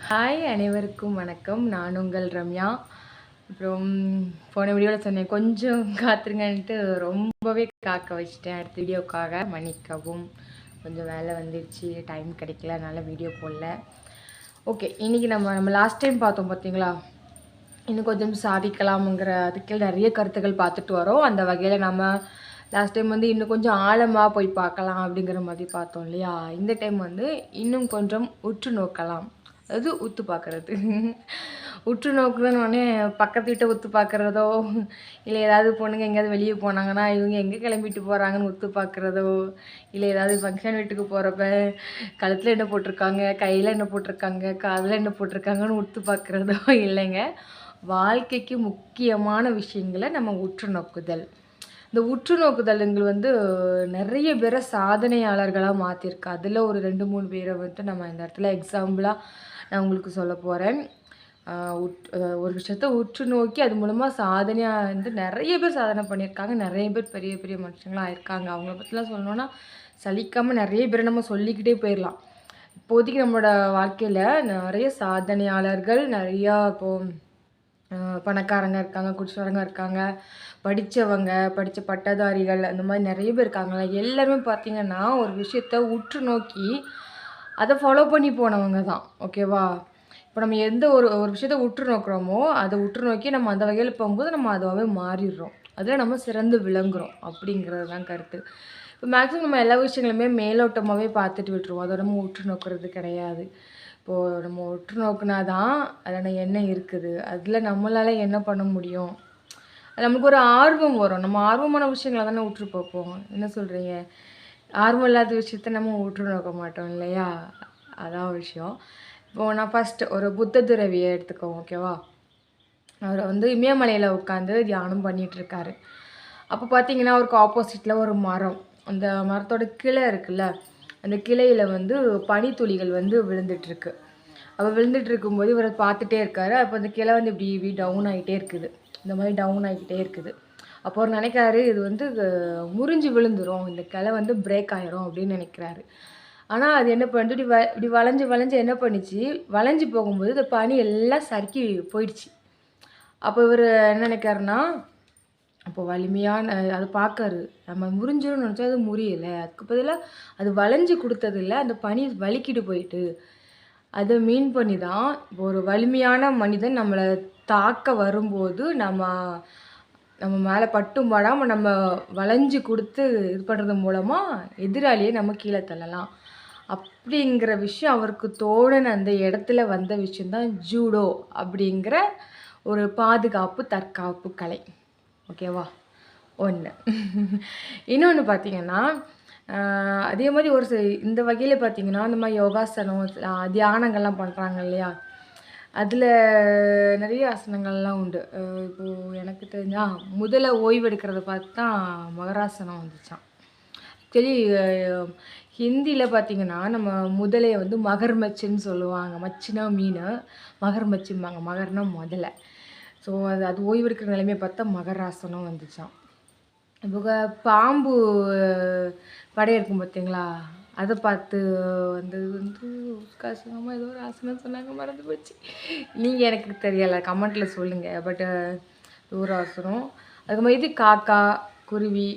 Hi அனைவருக்கும் வணக்கம். நான் உங்கள் ரம்யா. அப்புறம் போன வீடியோவில் சொன்னேன் கொஞ்சம் காத்துருங்கன்ட்டு ரொம்பவே காக்க வச்சுட்டேன். அடுத்த வீடியோக்காக மன்னிக்கவும். கொஞ்சம் வேலை வந்துடுச்சு, டைம் கிடைக்கல, அதனால் வீடியோ போடல. ஓகே, இன்றைக்கி நம்ம லாஸ்ட் டைம் பார்த்தோம் பார்த்தீங்களா, இன்னும் கொஞ்சம் சாதிக்கலாமுங்கிற அதுக்கு நிறைய கருத்துக்கள் பார்த்துட்டு வரோம். அந்த வகையில் நம்ம லாஸ்ட் டைம் வந்து இன்னும் கொஞ்சம் ஆழமாக போய் பார்க்கலாம் அப்படிங்கிற மாதிரி பார்த்தோம் இல்லையா. இந்த டைம் வந்து இன்னும் கொஞ்சம் உற்று நோக்கலாம், அது உத்து பார்க்குறது. உற்று நோக்குதுன்னொடனே பக்கத்து வீட்டை உத்து பார்க்குறதோ, இல்லை ஏதாவது பொண்ணுங்க எங்கேயாவது வெளியே போனாங்கன்னா இவங்க எங்கே கிளம்பிட்டு போகிறாங்கன்னு உத்து பார்க்குறதோ, இல்லை ஏதாவது ஃபங்க்ஷன் வீட்டுக்கு போகிறப்ப கழுத்தில் என்ன போட்டிருக்காங்க, கையில் என்ன போட்டிருக்காங்க, காதில் என்ன போட்டிருக்காங்கன்னு உத்து பார்க்குறதோ இல்லைங்க. வாழ்க்கைக்கு முக்கியமான விஷயங்களை நம்ம உற்று நோக்குதல். இந்த உற்று நோக்குதலுங்கள் வந்து நிறைய பேரை சாதனையாளர்களாக மாற்றிருக்கு. அதில் ஒரு 2-3 பேரை வந்து நம்ம இந்த இடத்துல எக்ஸாம்பிளாக நான் உங்களுக்கு சொல்ல போகிறேன். ஒரு விஷயத்த உற்று நோக்கி அது மூலமாக சாதனையாக வந்து நிறைய பேர் சாதனை பண்ணியிருக்காங்க. நிறைய பேர் பெரிய பெரிய மனுஷங்களாக ஆயிருக்காங்க. அவங்கள பற்றிலாம் சொல்லணுன்னா சலிக்காமல் நிறைய பேரை நம்ம சொல்லிக்கிட்டே போயிடலாம். இப்போதைக்கு நம்மளோட வாழ்க்கையில் நிறைய சாதனையாளர்கள் நிறையா இப்போது பணக்காரங்க இருக்காங்க, குடிச்சவங்க இருக்காங்க, படித்த பட்டதாரிகள், அந்த மாதிரி நிறைய பேர் இருக்காங்களே. எல்லாருமே பார்த்திங்கன்னா ஒரு விஷயத்த உற்று நோக்கி அதை ஃபாலோ பண்ணி போனவங்க தான். ஓகேவா? இப்போ நம்ம எந்த ஒரு விஷயத்த உற்று நோக்குறோமோ அதை உற்று நோக்கி நம்ம அந்த வகையில் போகும்போது நம்ம அதுவாகவே மாறிடுறோம். அதில் நம்ம சிறந்து விளங்குறோம் அப்படிங்கிறது தான் கருத்து. இப்போ மேக்ஸிமம் நம்ம எல்லா விஷயங்களுமே மேலோட்டமாகவே பார்த்துட்டு விட்டுருவோம். அதை நம்ம உற்று நோக்கிறது கிடையாது. இப்போது நம்ம உற்று நோக்குனா தான் அதில் என்ன இருக்குது, அதில் நம்மளால் என்ன பண்ண முடியும், அது நமக்கு ஒரு ஆர்வம் வரும். நம்ம ஆர்வமான விஷயங்களை தானே உற்று பார்ப்போம். என்ன சொல்கிறீங்க? ஆர்வம் இல்லாத விஷயத்த நம்ம உற்று நோக்க மாட்டோம் இல்லையா? அதான் விஷயம். இப்போது நான் ஃபஸ்ட்டு ஒரு புத்த துறவியை எடுத்துக்கோங்க. ஓகேவா? அவர் வந்து இமயமலையில் உட்காந்து தியானம் பண்ணிகிட்ருக்காரு. அப்போ பார்த்தீங்கன்னா அவருக்கு ஆப்போசிட்டில் ஒரு மரம், அந்த மரத்தோட கிளை இருக்குல்ல, அந்த கிளையில் வந்து பனித்துளிகள் வந்து விழுந்துட்டுருக்கு. அப்போ விழுந்துட்டு இருக்கும்போது இவரை பார்த்துட்டே இருக்காரு. அப்போ அந்த கிளை வந்து இப்படி டவுன் ஆகிட்டே இருக்குது, இந்த மாதிரி டவுன் ஆகிக்கிட்டே இருக்குது. அப்போ அவர் நினைக்கிறாரு இது வந்து முறிஞ்சு விழுந்துடும், இந்த கிளை வந்து பிரேக் ஆகிரும் அப்படின்னு நினைக்கிறாரு. ஆனால் அது என்ன பண்ணுது, இப்படி வளைஞ்சு வளைஞ்சு என்ன பண்ணிச்சு, வளைஞ்சு போகும்போது இந்த பனி எல்லாம் சறுக்கி போயிடுச்சு. அப்போ இவர் என்ன நினைக்காருன்னா, அப்போ வலிமையான அதை பார்க்காரு. நம்ம முறிஞ்சிரும்னு நினச்சா அது முறியலை, அதுக்கு பதிலாக அது வளைஞ்சு கொடுத்ததில்ல, அந்த பனி வலிக்கிட்டு போயிட்டு. அதை மீன் பண்ணி தான் இப்போ ஒரு வலிமையான மனிதன் நம்மளை தாக்க வரும்போது நம்ம மேலே பட்டும் படாமல் நம்ம வளைஞ்சு கொடுத்து இது பண்ணுறது மூலமாக எதிராளியை நம்ம கீழே தள்ளலாம் அப்படிங்கிற விஷயம் அவருக்கு தோணுன அந்த இடத்துல வந்த விஷயந்தான் ஜூடோ அப்படிங்கிற ஒரு பாதுகாப்பு தற்காப்பு கலை. ஓகேவா? ஒன்று. இன்னொன்று பார்த்தீங்கன்னா, அதே மாதிரி இந்த வகையில் பார்த்தீங்கன்னா இந்த மாதிரி யோகாசனம், தியானங்கள்லாம் பண்ணுறாங்க இல்லையா, அதில் நிறைய ஆசனங்கள்லாம் உண்டு. இப்போது எனக்கு தெரிஞ்சால் முதல்ல ஓய்வு எடுக்கிறத பார்த்து தான் மகராசனம் வந்துச்சான். ஆக்சுவலி ஹிந்தியில் பார்த்தீங்கன்னா நம்ம முதலையை வந்து மகர்மச்சுன்னு சொல்லுவாங்க. மச்சுனா மீன், மகர்மச்சும்பாங்க. மகர்னா முதலை. ஸோ அது ஓய்வு எடுக்கிற நிலைமையை பார்த்தா மகராசனம் வந்துச்சான். இப்போ பாம்பு படை இருக்கும் பார்த்தீங்களா, அதை பார்த்து வந்தது வந்து உஸ்காசனமாக ஏதோ ஒரு ஆசனம் சொன்னாங்க, மறந்து போச்சு. நீங்கள் எனக்கு தெரியலை, கமெண்ட்டில் சொல்லுங்கள். பட்டு ஒரு ஆசனம். அதுக்கு மாதிரி காக்கா, குருவி,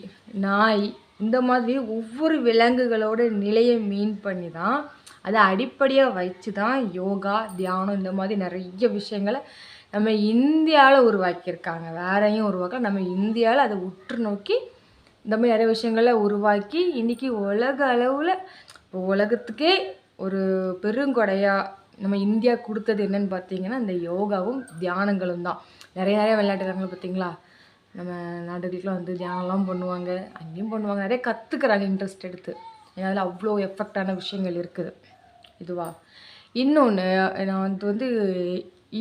நாய், இந்த மாதிரி ஒவ்வொரு விலங்குகளோட நிலையை மீன் பண்ணி தான், அதை அடிப்படையாக வச்சு தான் யோகா, தியானம் இந்த மாதிரி நிறைய விஷயங்களை நம்ம இந்தியாவில் உருவாக்கியிருக்காங்க. வேறையும் உருவாக்க நம்ம இந்தியாவில் அதை உற்று நோக்கி இந்த மாதிரி நிறைய விஷயங்களை உருவாக்கி இன்றைக்கி உலக அளவில் இப்போ உலகத்துக்கே ஒரு பெருங்கொடையாக நம்ம இந்தியா கொடுத்தது என்னென்னு பார்த்தீங்கன்னா இந்த யோகாவும் தியானங்களும் தான். நிறைய விளையாட்டுறாங்க பார்த்தீங்களா, நம்ம நாடுகளுக்கெலாம் வந்து தியானம்லாம் பண்ணுவாங்க, அங்கேயும் பண்ணுவாங்க, நிறைய கற்றுக்குறாங்க இன்ட்ரெஸ்ட் எடுத்து. ஏன்னா அதில் அவ்வளோ எஃபெக்டான விஷயங்கள் இருக்குது. இதுவா இன்னொன்று, நான் வந்து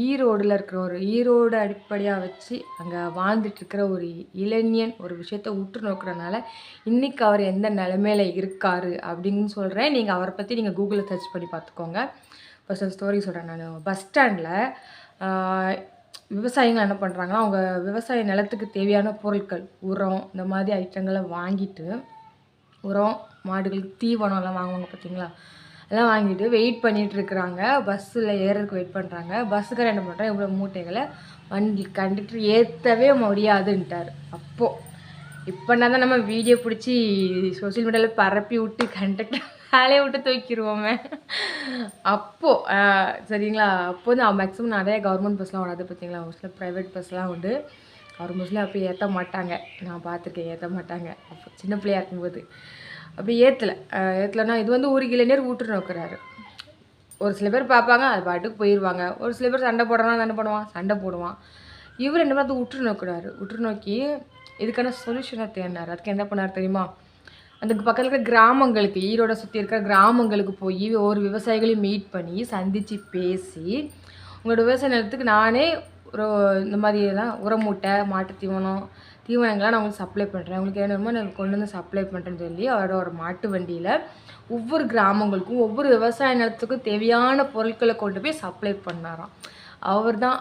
ஈரோடில் இருக்கிற ஈரோடு அடிப்படையாக வச்சு அங்கே வாழ்ந்துட்டுருக்கிற ஒரு இளைஞன் ஒரு விஷயத்த உற்று நோக்கிறனால இன்றைக்கி அவர் எந்த நிலைமையில் இருக்கார் அப்படின்னு சொல்கிறேன். நீங்கள் அவரை பற்றி நீங்கள் கூகுளில் சர்ச் பண்ணி பார்த்துக்கோங்க. ஃபர்ஸ்ட் ஸ்டோரி சொல்கிறேன். நான் பஸ் ஸ்டாண்டில் விவசாயிகள் என்ன பண்ணுறாங்கன்னா, அவங்க விவசாய நிலத்துக்கு தேவையான பொருட்கள், உரம், இந்த மாதிரி ஐட்டங்களை வாங்கிட்டு, உரம், மாடுகளுக்கு தீவனம்லாம் வாங்குவாங்க பார்த்தீங்களா, எல்லாம் வாங்கிட்டு வெயிட் பண்ணிகிட்டு இருக்கிறாங்க. பஸ்ஸில் ஏறதுக்கு வெயிட் பண்ணுறாங்க. பஸ்ஸுக்கார என்ன பண்ணுறாங்க, இவ்வளோ மூட்டைகளை வண்டி கண்டக்டர் ஏற்றவே முடியாதுன்ட்டார். அப்போது இப்போனா தான் நம்ம வீடியோ பிடிச்சி சோசியல் மீடியாவில் பரப்பி விட்டு கண்டக்டர் வேலையை விட்டு தூக்கிடுவோமே. அப்போது சரிங்களா, அப்போ வந்து மேக்ஸிமம் நிறைய கவர்மெண்ட் பஸ்லாம் வராது பார்த்தீங்களா, ஒரு சில ப்ரைவேட் பஸ்லாம் உண்டு. கவர்மெண்ட் பஸ்லாம் அப்போ ஏற்ற மாட்டாங்க, நான் பார்த்துருக்கேன், ஏற்ற மாட்டாங்க. அப்போ சின்ன பிள்ளையாக இருக்கும்போது அப்படி ஏற்றலைன்னா இது வந்து ஒரு கிலோமீட்டர் ஊற்று நோக்கிறாரு. ஒரு சில பேர் பார்ப்பாங்க, அது பாட்டுக்கு போயிடுவாங்க. ஒரு சில பேர் சண்டை போடுறானா என்ன பண்ணுவான், சண்டை போடுவான். இவர் என்ன பார்த்து உற்று நோக்கிறாரு. உற்று நோக்கி இதுக்கான சொல்யூஷனாக தேடினார். அதுக்கு என்ன பண்ணார் தெரியுமா, அந்த பக்கத்தில் இருக்கிற கிராமங்களுக்கு, ஈரோட சுற்றி இருக்கிற கிராமங்களுக்கு போய் ஒரு விவசாயிகளையும் மீட் பண்ணி சந்தித்து பேசி, உங்களோட விவசாய நிலத்துக்கு நானே ஒரு இந்த மாதிரியெல்லாம் உரமூட்டை, மாட்டு தீவனங்கள்லாம் நான் உங்களுக்கு சப்ளை பண்ணுறேன், உங்களுக்கு என்னமோ நான் கொண்டு வந்து சப்ளை பண்ணுறேன்னு சொல்லி அவரோட ஒரு மாட்டு வண்டியில் ஒவ்வொரு கிராமங்களுக்கும் ஒவ்வொரு விவசாய நிலத்துக்கும் தேவையான பொருட்களை கொண்டு போய் சப்ளை பண்ணாராம். அவர் தான்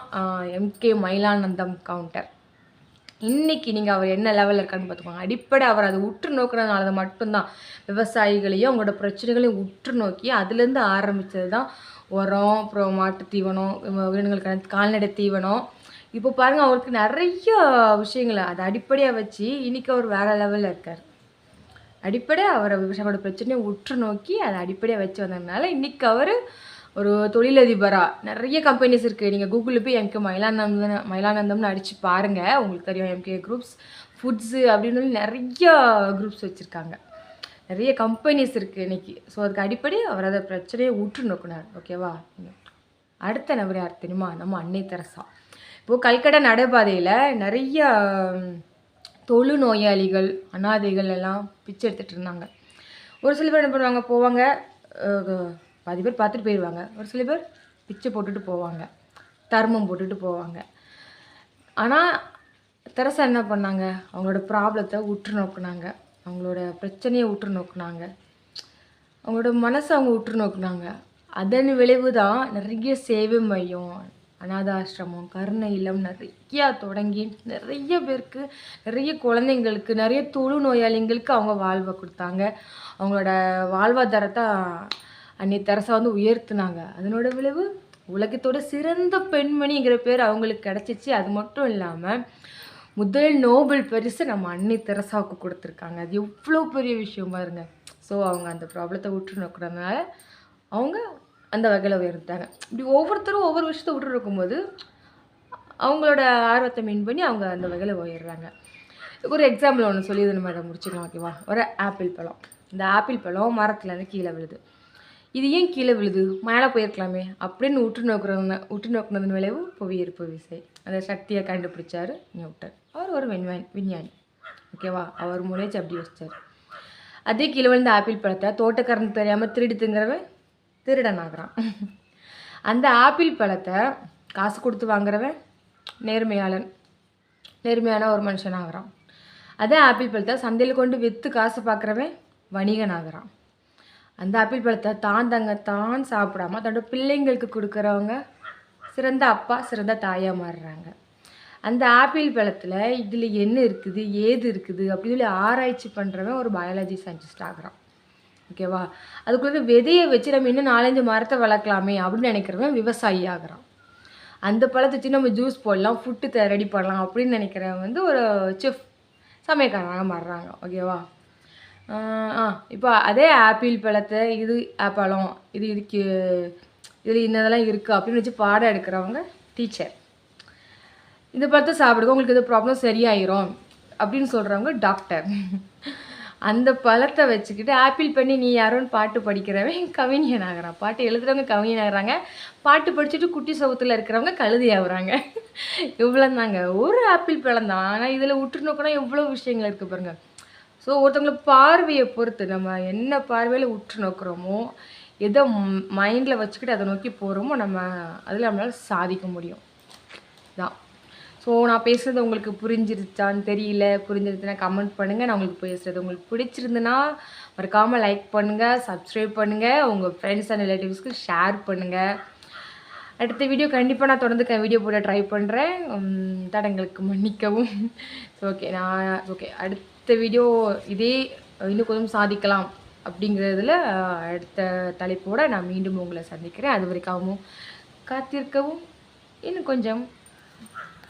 எம்கே மயிலானந்தம் கவுண்டர். இன்றைக்கி நீங்கள் அவர் என்ன லெவலில் இருக்கான்னு பார்த்துக்கோங்க. அடிப்படை அவர் அதை உற்று நோக்கிறதுனால மட்டும்தான் விவசாயிகளையும் அவங்களோட பிரச்சனைகளையும் உற்று நோக்கி அதுலேருந்து ஆரம்பித்தது தான் உரம், அப்புறம் மாட்டு தீவனம், விலங்குகளுக்கான கால்நடை தீவனம். இப்போ பாருங்கள், அவருக்கு நிறைய விஷயங்களை அதை அடிப்படையாக வச்சு இன்றைக்கி அவர் வேறு லெவலில் இருக்கார். அடிப்படையாக அவரை விவசாயியோட பிரச்சனையை உற்று நோக்கி அதை அடிப்படையாக வச்சு வந்ததுனால இன்றைக்கி அவர் ஒரு தொழிலதிபராக நிறைய கம்பெனிஸ் இருக்குது. நீங்கள் கூகுளில் போய் எம்கே மயிலானந்தம்னு அடித்து பாருங்கள், உங்களுக்கு தெரியும். எம்கே குரூப்ஸ், ஃபுட்ஸு அப்படின்னு சொல்லி நிறைய குரூப்ஸ் வச்சுருக்காங்க, நிறைய கம்பெனிஸ் இருக்குது இன்றைக்கி. ஸோ அதுக்கு அடிப்படை அவர் அதை பிரச்சனையை உற்று நோக்கினார். ஓகேவா. அடுத்த நபர் யார் தெரியுமா, நம்ம அன்னை தெரசா. இப்போது கல்கட்டா நடைபாதையில் நிறைய தொழுநோயாளிகள், அனாதைகள் எல்லாம் பிச்சை எடுத்துகிட்டு இருந்தாங்க. ஒரு சில பேர் என்ன பண்ணுவாங்க, போவாங்க, பாதி பேர் பார்த்துட்டு போயிடுவாங்க. ஒரு சில பேர் பிச்சை போட்டுட்டு போவாங்க, தர்மம் போட்டுட்டு போவாங்க. ஆனால் தெரசா என்ன பண்ணாங்க, அவங்களோட ப்ராப்ளத்தை உற்று நோக்குனாங்க, அவங்களோட பிரச்சனையை உற்று நோக்குனாங்க, அவங்களோட மனசை அவங்க உற்று நோக்குனாங்க. அதன் விளைவு தான் நிறைய சேவை மையம், அனாதாசிரமம், கருணை இல்லம் நிறையா தொடங்கி நிறைய பேருக்கு, நிறைய குழந்தைங்களுக்கு, நிறைய தொழுநோயாளிங்களுக்கு அவங்க வாழ்வை கொடுத்தாங்க. அவங்களோட வாழ்வாதாரத்தை அன்னை தெரசா வந்து உயர்த்தினாங்க. அதனோட விளைவு உலகத்தோட சிறந்த பெண்மணிங்கிற பேர் அவங்களுக்கு கிடச்சிச்சு. அது மட்டும் இல்லாமல் முதல் நோபல் பரிசு நம்ம அன்னை தெரசாவுக்கு கொடுத்துருக்காங்க. அது எவ்வளோ பெரிய விஷயம் பாருங்க. ஸோ அவங்க அந்த ப்ராப்ளத்தை உற்று நோக்கிறதுனால அவங்க அந்த வகையில் உயர்த்தாங்க. இப்படி ஒவ்வொருத்தரும் ஒவ்வொரு விஷயத்தை விட்டு இருக்கும்போது அவங்களோட ஆர்வத்தை மீன் பண்ணி அவங்க அந்த வகையில் உயர்றாங்க. ஒரு எக்ஸாம்பிள் ஒன்று சொல்லி இது நம்ம அதை முடிச்சுக்கலாம். ஓகேவா. ஒரு ஆப்பிள் பழம், இந்த ஆப்பிள் பழம் மரத்துலேருந்து கீழே விழுது. இது ஏன் கீழே விழுது, மேலே போயிருக்கலாமே அப்படின்னு உற்று நோக்கினதன் விளைவு புவியீர்ப்பு விசை. அந்த சக்தியை கண்டுபிடிச்சார் நியூட்டன். அவர் ஒரு விஞ்ஞானி. ஓகேவா. அவர் முளைச்சு அப்படி யோசிச்சார். அதே கீழே விழுந்த ஆப்பிள் பழத்தை தோட்டக்காரன் தெரியாமல் திருடுங்கிறவன் திருடன் ஆகிறான். அந்த ஆப்பிள் பழத்தை காசு கொடுத்து வாங்குறவன் நேர்மையான ஒரு மனுஷன் ஆகிறான். அதே ஆப்பிள் பழத்தை சந்தையில் கொண்டு விற்று காசு பார்க்குறவன் வணிகன் ஆகிறான். அந்த ஆப்பிள் பழத்தை தான் சாப்பிடாம தன்னோட பிள்ளைங்களுக்கு கொடுக்குறவங்க சிறந்த அப்பா, சிறந்த தாயாக மாறுறாங்க. அந்த ஆப்பிள் பழத்தில் இதில் என்ன இருக்குது, ஏது இருக்குது அப்படின்னு சொல்லி ஆராய்ச்சி பண்ணுறவன் ஒரு பயாலஜி சயின்டிஸ்ட் ஆகிறான். ஓகேவா. அதுக்குள்ளே விதையை வச்சு நம்ம இன்னும் 4-5 மரத்தை வளர்க்கலாமே அப்படின்னு நினைக்கிறவன் விவசாயி ஆகிறான். அந்த பழத்தை வச்சு நம்ம ஜூஸ் போடலாம், ஃபுட்டு ரெடி பண்ணலாம் அப்படின்னு நினைக்கிறவன் வந்து ஒரு செஃப், சமையல்காரனாக மாறுறாங்க. ஓகேவா. இப்போ அதே ஆப்பிள் பழத்தை இது பழம் இதுக்கு இதில் இன்னதெல்லாம் இருக்குது அப்படின்னு வச்சு பாடம் எடுக்கிறவங்க டீச்சர். இந்த பழத்தை சாப்பிடுங்க, உங்களுக்கு இது ப்ராப்ளம் சரியாயிரும் அப்படின்னு சொல்கிறவங்க டாக்டர். அந்த பழத்தை வச்சுக்கிட்டு ஆப்பிள் பண்ணி நீ யாரோன்னு பாட்டு படிக்கிறவன் கவிஞன் ஆகிறான். பாட்டு எழுதுறவங்க கவிஞன் ஆகிறாங்க. பாட்டு படிச்சுட்டு குட்டி சவுத்தில் இருக்கிறவங்க கழுதி ஆகுறாங்க. இவ்வளோ தாங்க. ஒரு ஆப்பிள் பழம் தான். ஆனால் இதில் உற்று நோக்கினா எவ்வளோ விஷயங்கள் இருக்குது பாருங்க. ஸோ ஒருத்தவங்களை பார்வையை பொறுத்து நம்ம என்ன பார்வையில் உற்று நோக்குறோமோ, எதை மைண்டில் வச்சுக்கிட்டு அதை நோக்கி போகிறோமோ நம்ம அதில் நம்மளால் சாதிக்க முடியும் தான். ஸோ நான் பேசுகிறது உங்களுக்கு புரிஞ்சிருச்சான்னு தெரியல. புரிஞ்சிருச்சுன்னா கமெண்ட் பண்ணுங்கள். நான் உங்களுக்கு பேசுகிறது உங்களுக்கு பிடிச்சிருந்துன்னா மறக்காமல் லைக் பண்ணுங்கள், சப்ஸ்கிரைப் பண்ணுங்கள், உங்கள் ஃப்ரெண்ட்ஸ் அண்ட் ரிலேட்டிவ்ஸ்க்கு ஷேர் பண்ணுங்கள். அடுத்த வீடியோ கண்டிப்பாக நான் தொடர்ந்து வீடியோ போட ட்ரை பண்ணுறேன். தடங்களுக்கு மன்னிக்கவும். ஓகே அடுத்த வீடியோ இதே இன்னும் கொஞ்சம் சாதிக்கலாம் அப்படிங்கிறதுல அடுத்த தலைப்போடு நான் மீண்டும் உங்களை சந்திக்கிறேன். அது வரைக்கும் காத்திருக்கவும் இன்னும் கொஞ்சம்